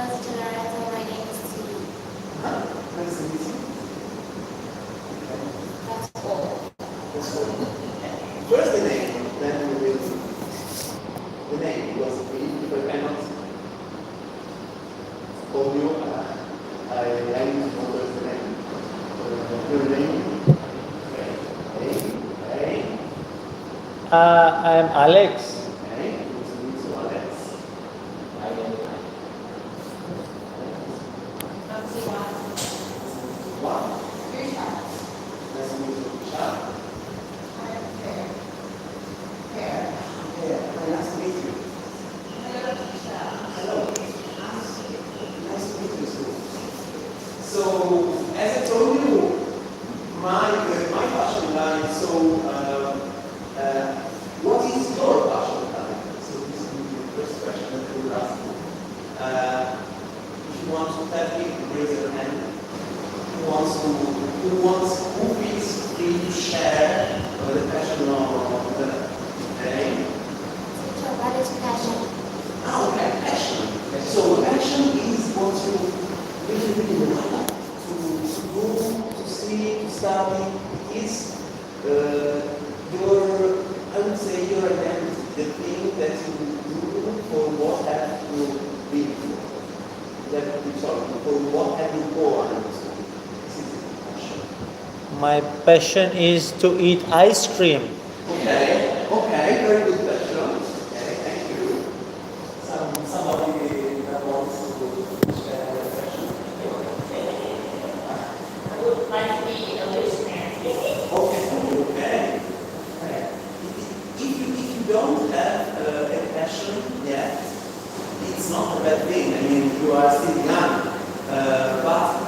General, my name is Sue. Nice to meet you. That's all. That's all. First the name, then we will the name, because if I cannot call you, I need to know first the name. Your name? Hey. I am Alex. Okay, good to meet you, Alex. Wow. Nice to meet you, Charles. Yeah, nice to meet you. Hello. Nice to meet you, Sue. So, as I told you, my passion line, what is your passion line? So this will be the first question that I will ask you. If you want to tell me, raise your hand. Who feels free to share the passion of the day? So what is passion? Okay, passion. So passion is what you really like to do, to see, to study. It is I would say your identity, the thing that you do for what have you been for what have you born. This is passion. My passion is to eat ice cream. Okay, very good passion. Okay, thank you. Somebody that wants to share their passion. I would like to be a listener. Okay. If you don't have a passion yet, it's not a bad thing. I mean, you are still young, but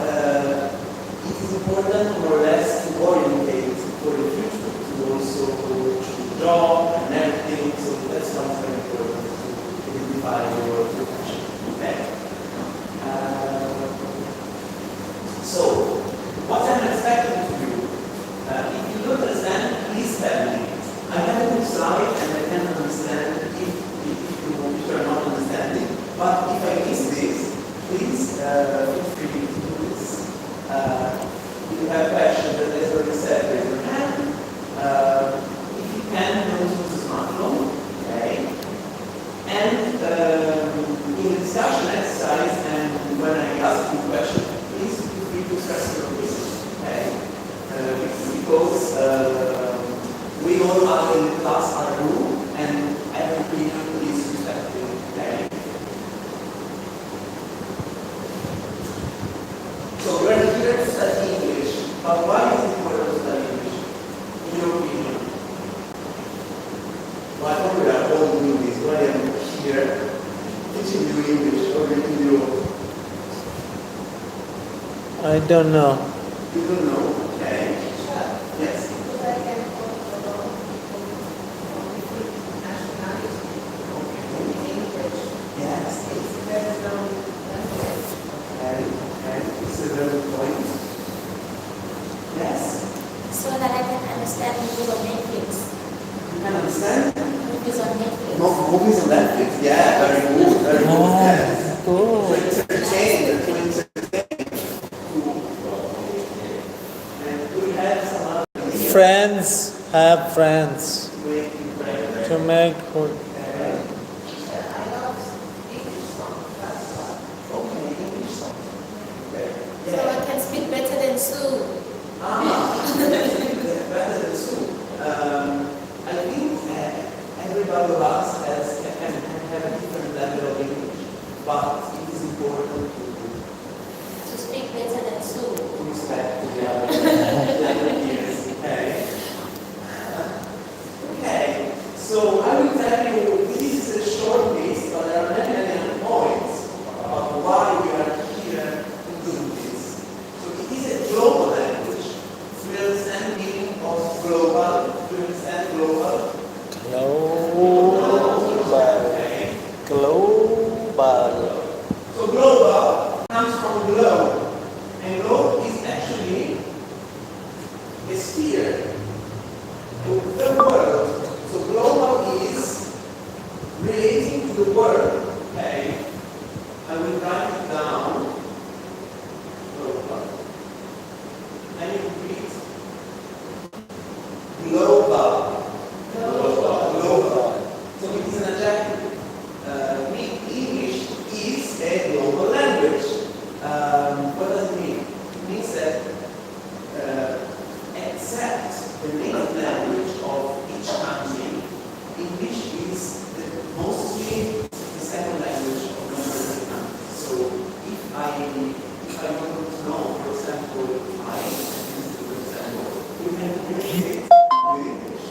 it is important more or less to orientate for the future, to also choose a job and everything. So that's very important to identify your passion. Okay. So, what I'm expecting to do, if you don't understand, please tell me. I have a good slide and I can understand if you are not understanding. But if I miss this, please feel free to do this. If you have questions, as already said, raise your hand. If you can, don't use the smartphone. Okay. And in the discussion exercise, and when I ask you questions, please feel free to express your opinion. Okay. Because we all are in the class are room, and every opinion is respected. Okay. So we are here to study English, but why is it important to study English? In your opinion? Why don't we are all doing this? Why am I here teaching you English or making you? I don't know. You don't know? Okay. Yes. Yes. And it's a very point. Yes. So that I can understand movies on Netflix. You can understand? Movies on Netflix. Movies on Netflix. Yeah, very good. Very good. Yes. Cool. To entertain. And we have some other ideas Friends have friends to make you better. to make good. Okay, English song. Okay. So I can speak better than Sue. Better than Sue. I think everybody of us can have a different level of English, but it is important To speak better than Sue. to respect the other peers. Okay. Okay. So I will tell you write it down. Global. Can you repeat? Global. Global. So it is an adjective. English is a global language. What does it mean? It means that except the native language of each country, English is mostly the second language of the American country. So if I want to know, for example, for example, we can communicate with English.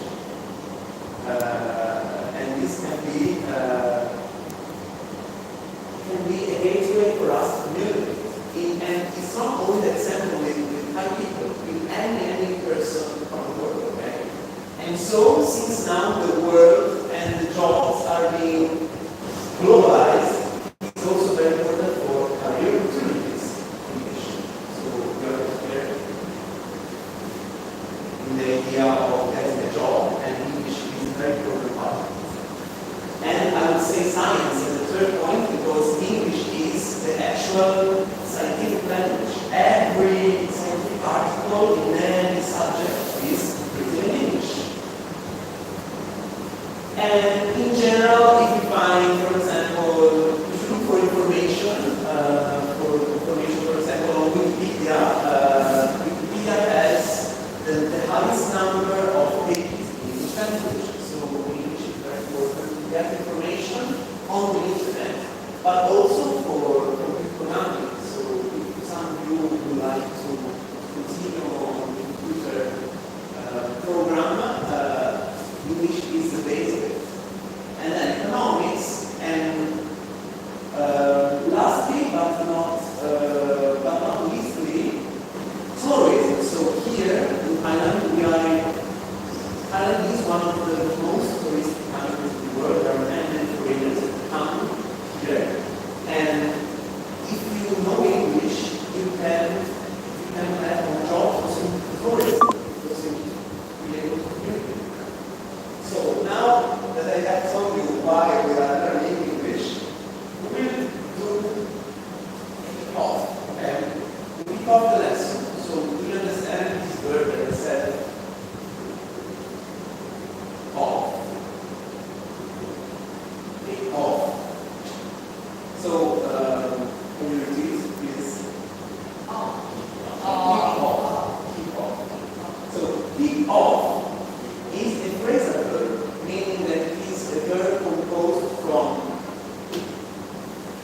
And this can be a gateway for us to communicate. And it's not only the example with Thai people, with any person from the world, okay? And so, since now the world and the jobs are being globalized, it's also very important for career opportunities in English. So, we are prepared in the idea of getting a job, and English is a very important part. And I would say science is the third point, because English is the actual scientific language. Every scientific article in any subject is written in English. And in general, if you find, for example, if you look for information, for example, on Wikipedia, Wikipedia has the highest number of pages in English language. So English is very important to get information on the internet, but also for programming. So if some of you would like to continue on the computer program, English is the base of it. And then economics, and lastly, but not leastly, tourism. So here in Thailand, Thailand is one of the most touristic countries in the world. There are many foreigners that come here. And if you know English, you can have more jobs in tourism, because you will be able to communicate. So now that I have told you why we are learning English, we will do a kick-off, okay? We kick off the lesson, so we understand this word that I said, off. Kick off. So, can you repeat, please? Kick off. So, kick off is a phrasal verb, meaning that it is a verb composed from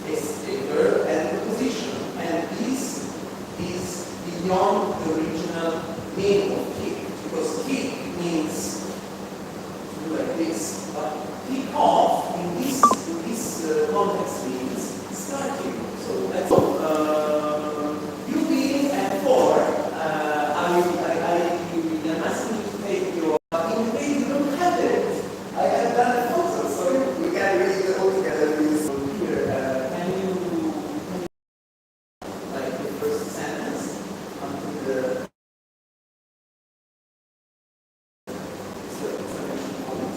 a verb and a preposition, and this is beyond the original meaning of kick, because kick means to do like this, but kick off in this context means starting. So that's all. You being at 4, I'm asking you to take your. In case you don't have it, I have done a proposal, so we can read it all together with here. Can you like the first sentence until the exclamation point?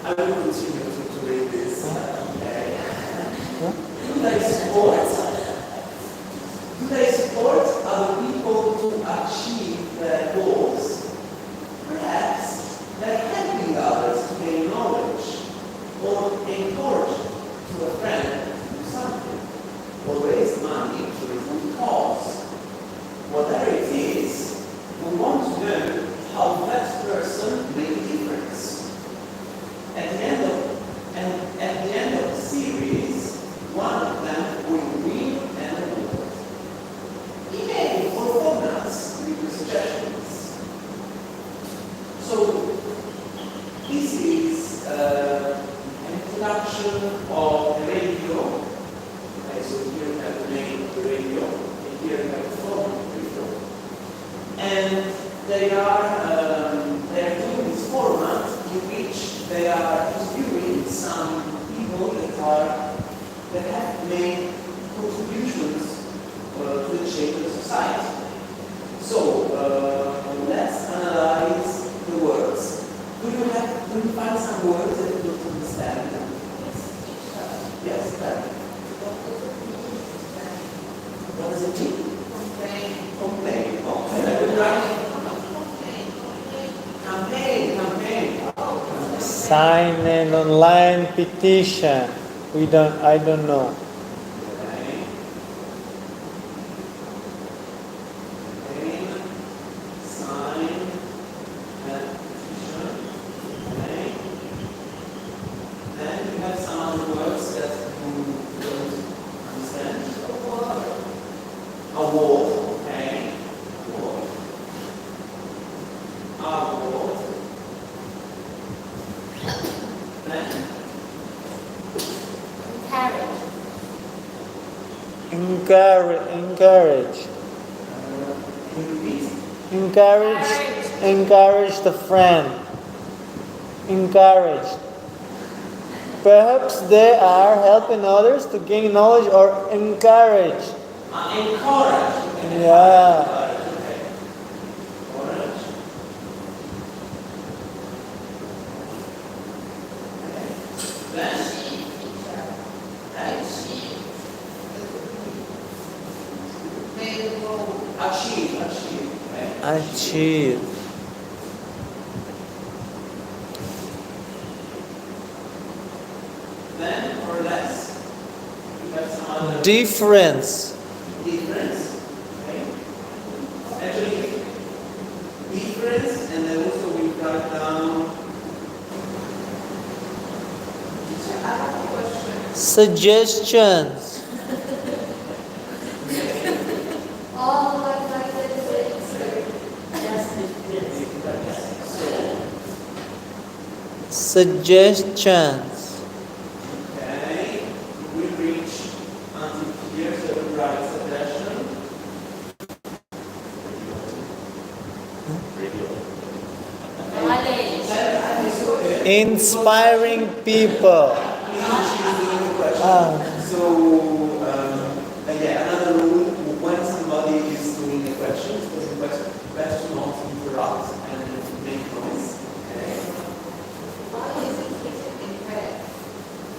I will continue to read this. Do they support other people to achieve their goals? Perhaps they're helping others to gain knowledge or encourage to a friend to do something. here you have the phone, and they are doing this format in which they are interviewing some people that have made contributions to the shape of society. So let's analyze the words. Do you find some words that you don't understand? Yes, that. What does it mean? Complain. Okay, good right. Campaign. Sign an online petition. I don't know. Okay. Campaign, sign, and petition. Okay. Then you have some other words that you don't understand. Award. Okay. Award. Award. Then Encourage. Encourage. Encourage the friend. Encourage. Perhaps they are helping others to gain knowledge or encourage. Encourage. Yeah. Okay. Encourage. Then achieve. Okay. Achieve. Then or less. You have some other Difference. difference. Okay. Actually, difference, and then also we got down. Suggestions. All like this. Suggestions. Okay. We reach until here, so we write suggestion. Knowledge. Inspiring people. So, another rule, when somebody is doing a question, it's best to not interrupt and make noise.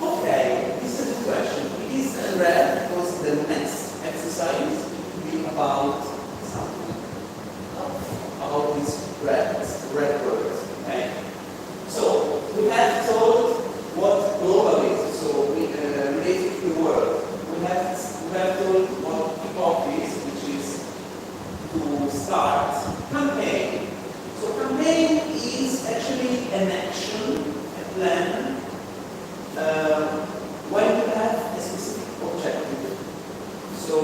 Okay, this is a question. It is in red because the next exercise will be about something. About these red words. Okay? So, we have told what global is. So, we related to the word. We have told what kickoff is, which is to start campaign. So, campaign is actually an action, a plan, when you have a specific objective. So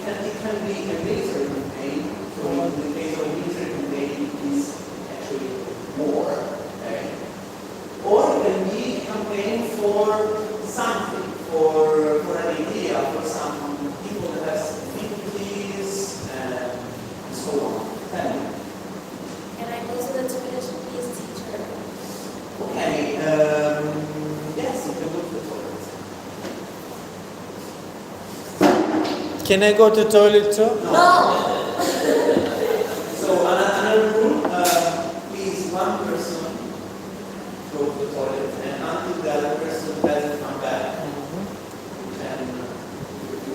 it can be a military campaign. So in the case of a military campaign, it is actually war. Okay? Or it can be a campaign for something, for an idea, for some people that have difficulties, and so on. Tell me. Can I go to the toilet, please, teacher? Okay, yes, you can go to the toilet. Can I go to toilet too? No. So another rule, please one person go to the toilet, and until the other person doesn't come back, then you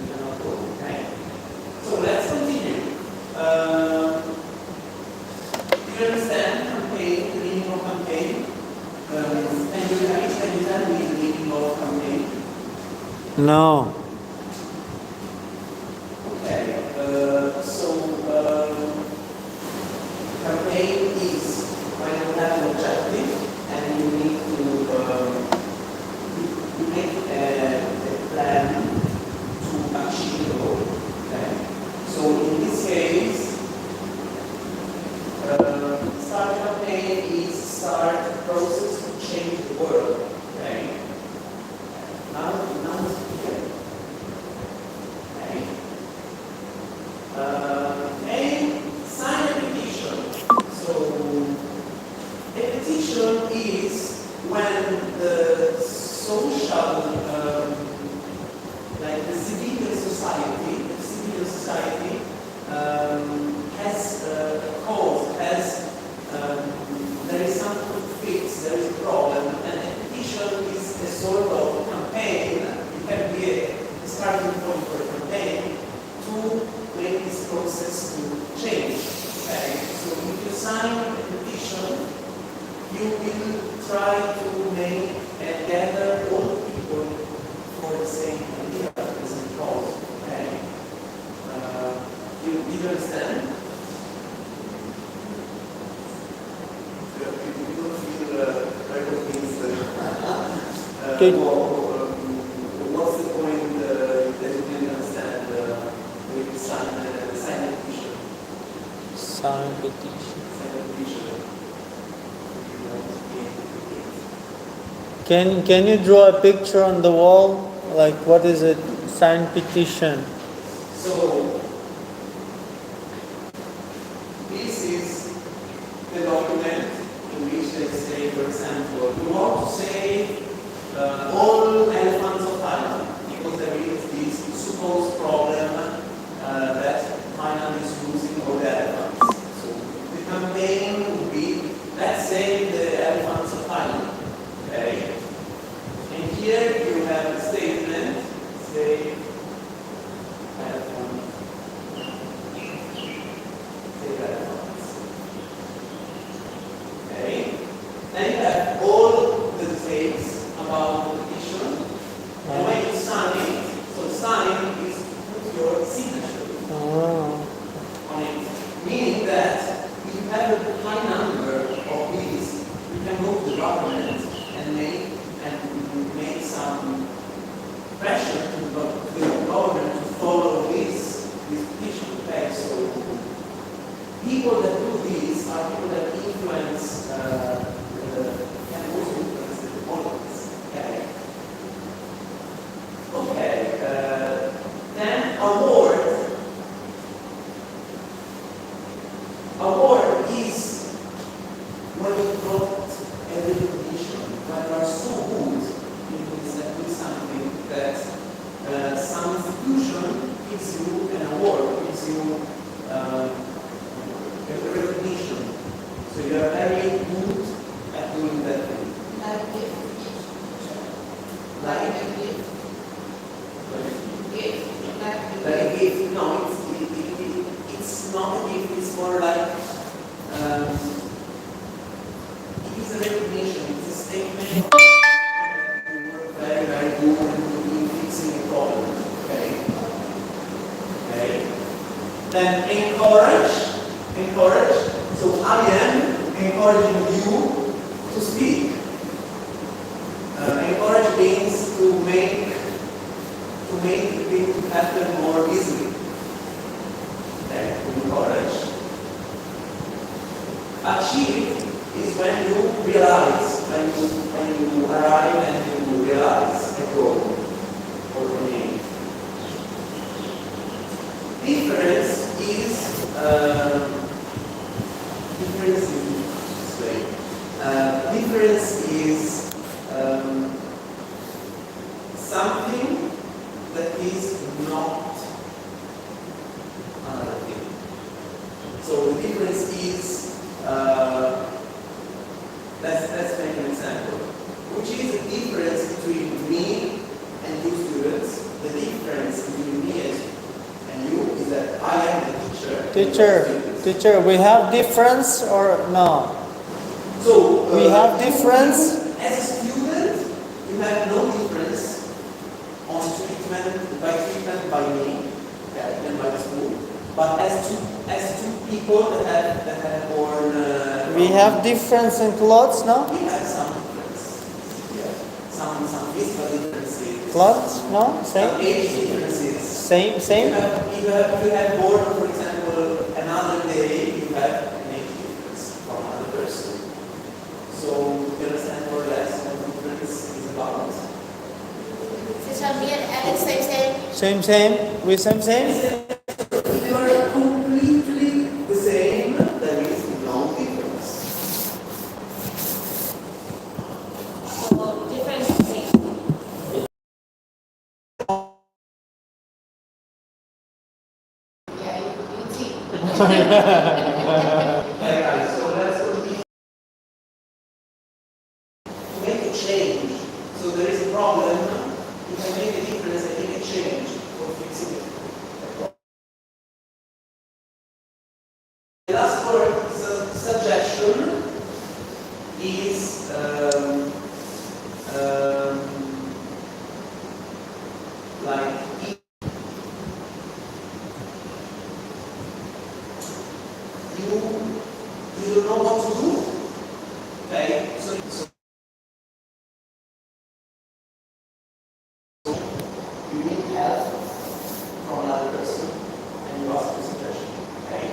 cannot go, okay? So let's continue. Do you understand campaign, the meaning of campaign? And you tell me the meaning of campaign? No. Okay, campaign is when you have an objective and you need to you make a plan to achieve the goal. Okay, so in this case, start campaign is start a process to change the world. Okay, now it's clear. starting point for a campaign to make this process to change. Okay? So if you sign a petition, you will try to make and gather all the people for the same idea, the same cause. Okay? Do you understand? Okay. What's the point that you didn't understand with the sign petition? Sign petition. Sign petition. Can you draw a picture on the wall? Like what is it? Sign petition. So, this is the document in which they say, for example, we want to save all elephants of Thailand because there is this supposed problem that Thailand is losing all the elephants. So, the campaign would be, let's save the elephants of Thailand. Okay? And here you have a statement, say, okay. Then you have all the details about the petition. And when you sign it, so sign is put your signature Oh. on it. Meaning that if you have a high number of these, you can go to the government and make some pressure to the government to follow this petition. Okay, so people that do this are people that influence, can also influence the politics. Okay. Okay. Then award is when you got a recognition, when you are so good in doing something that some institution gives you an award, gives you recognition. So you are very good at doing that thing. Like a gift. No, it's not a gift, it's more like it is a recognition, it's a statement that you were very, very good in fixing a problem. Okay? Okay? Then encourage. So I am encouraging you to speak. Encourage means to make it happen more easily. Okay, to encourage. Achieve is when you realize, when you arrive and you realize a goal or an aim. Difference is difference is something that is not another thing. So the difference is let's make an example. Which is the difference between me and you students? The difference between me and you is that I am the teacher. Teacher, we have difference or no? So We have difference. As a student, you have no difference on treatment by me, okay, and by the school. But as two people that have born, We have difference in clothes, no? we have some difference. Yeah. Some physical differences. Clothes, no? Some Same? age differences. Same? If you have born, for example, another day, you have an age difference from another person. So you understand more or less what the difference is about. So me and Alex, same. Same? We same? If you are completely the same, there is no difference. So difference is yeah, you teach. Okay, guys, so let's continue. To make a change. So there is a problem, you can make a difference and make a change. like you don't know what to do. Okay, so you need help from another person, and you ask this question. Okay,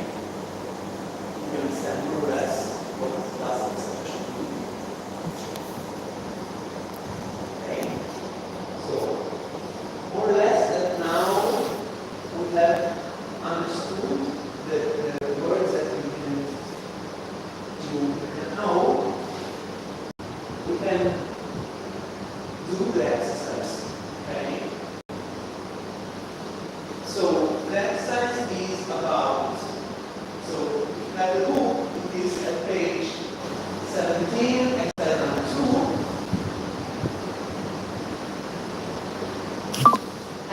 you understand more or less what does this question do. Okay, so more or less that now we have understood the words that we can do now. We can do the exercise. Okay. So the exercise is about. So if you have a book, it is at page 17, exercise number 2.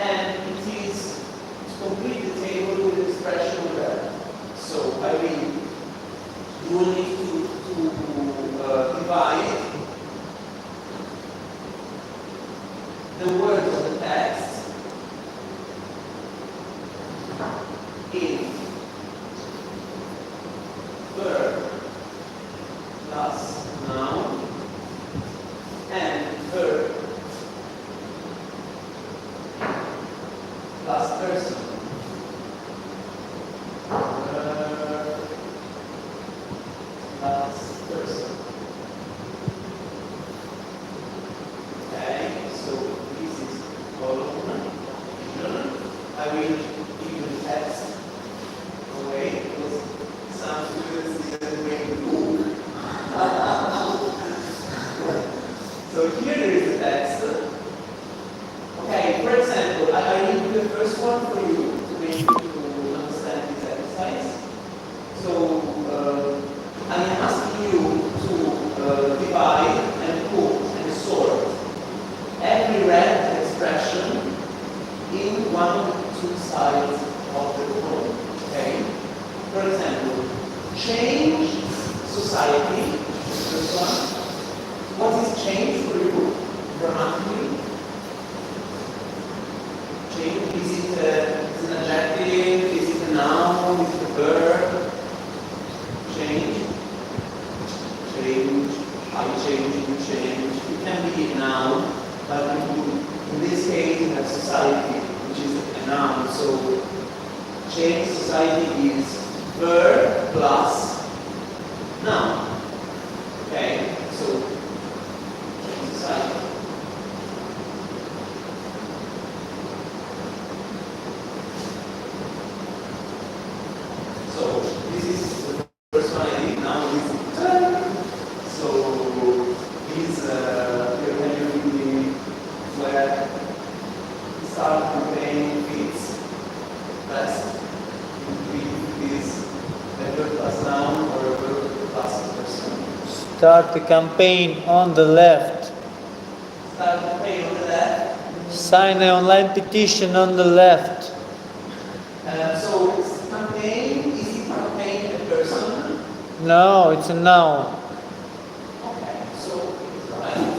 And it is to complete the table with the expression verb. So I will, you will need to divide the words of the text in verb plus noun and verb plus person. Plus person. Okay, so this is column. I will give you the text away because some students didn't make the book. So here there is the text. Okay, for example, I need the first one for you to make you to understand this exercise. So I am asking you to divide and put and sort every read expression in one of the two sides of the column. Okay? For example, change society. First one. What is change for you grammatically? Change, is it an adjective? Is it a noun? Is it a verb? Change. Change. I change, you change. It can be a noun, but in this case you have society, which is a noun. So change society is verb plus noun. Okay? So change society. So this is the first one I did. Now is turn. So these here can you really where start campaign fits best. Is a verb plus noun or a verb plus person. Start the campaign on the left. Start campaign on the left. Sign the online petition on the left. So campaign, is it campaign a person? No, it's a noun. Okay, so it's right.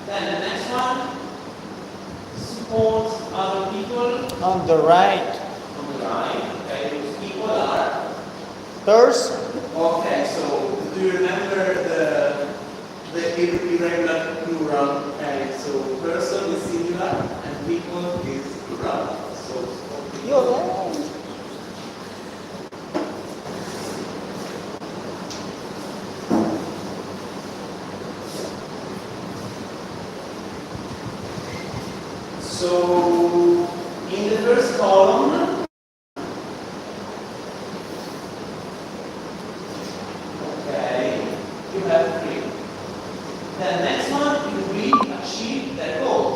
Then the next one, support other people On the right. on the right. Okay, those people are. Person. Okay, so do you remember the irregular plural? Okay, so person is singular and people is plural. So You're right. So in the first column, okay, you have 3. The next one, you will achieve that goal.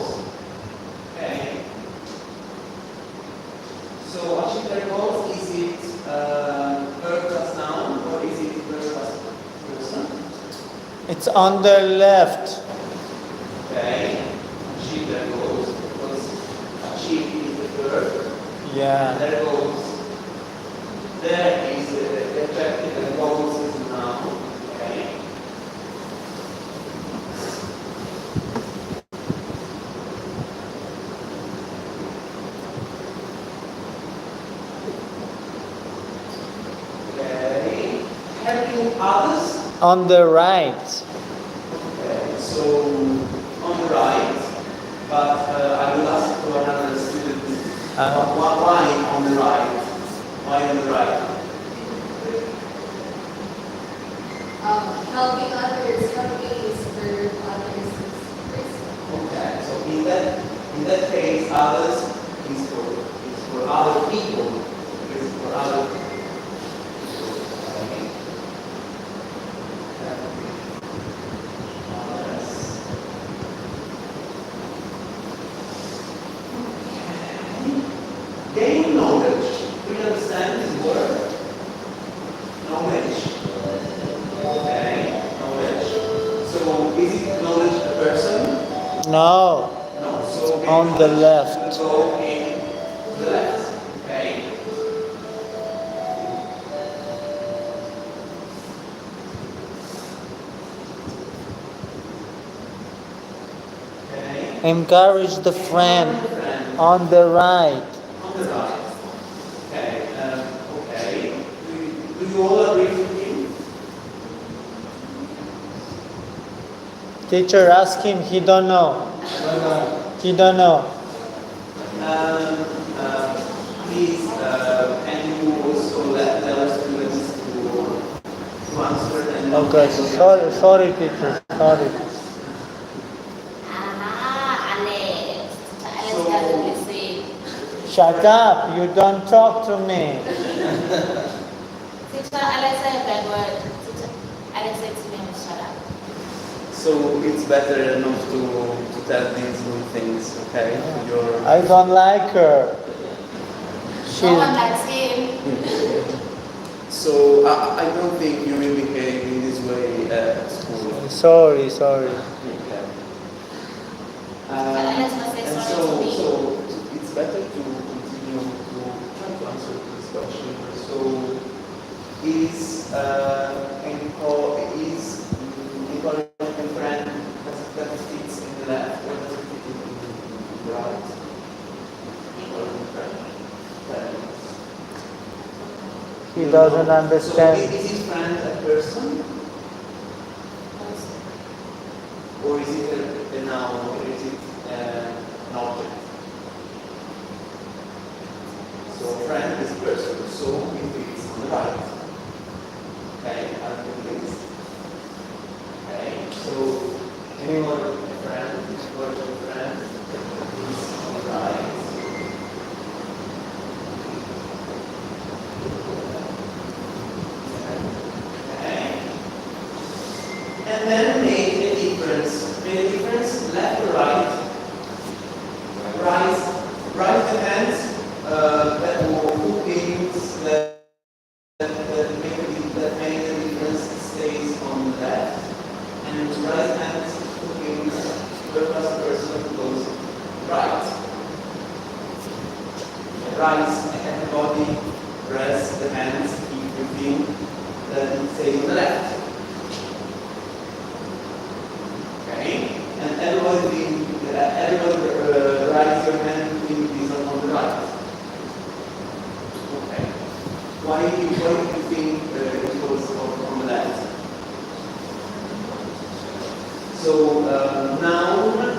It's on the left. Okay. Achieve there goes. Because achieve is the verb. Yeah. There goes. There is the adjective and goes is the noun. Okay. Okay. Helping others. On the right. Okay. So on the right, but I will ask to another student. Why on the right? Why on the right? Helping others, helping is for others is person. Okay, so in that case, others is for other people, is for other people. Okay. Others. Okay. Gain knowledge. Do you understand this word? Knowledge. Okay, knowledge. So is it knowledge a person? No. No. So On the left. Go in the left. Okay. Okay. Encourage the friend. Friend. On the right. On the right. Okay. Okay. Do you all agree with him? Teacher, ask him. He don't know. He don't know. Please, can you also let our students to answer and Okay. Sorry, teacher. Sorry. Alex. Alex So- doesn't listen. Shut up. You don't talk to me. Teacher, Alex said a bad word. Teacher, Alex said to me, shut up. So it's better not to tell these new things, okay? To your I don't like her. No one She's likes him. So I don't think you will behave in this way at school. sorry. Okay. Alex must say And sorry so, to me. so it's better to continue to try to answer this question. So is encouraging friend that fits in the left or does it fit in the right? Encouraging friend. he doesn't So understand. is his friend a person or is it a noun or is it an object? So friend is person, so it is on the right. Okay, I'll do this. Okay, so anyone a friend, virtual friend is on the right. Okay. And then make a difference. Make a difference left or right. Right the hands that who means that make the difference stays on the left. And right hand who means the first person goes right. Right everybody press the hands if you think that it stays on the left. Okay? And everybody raise your hand if it is on the right. Okay. Why do you think it was on the left? So noun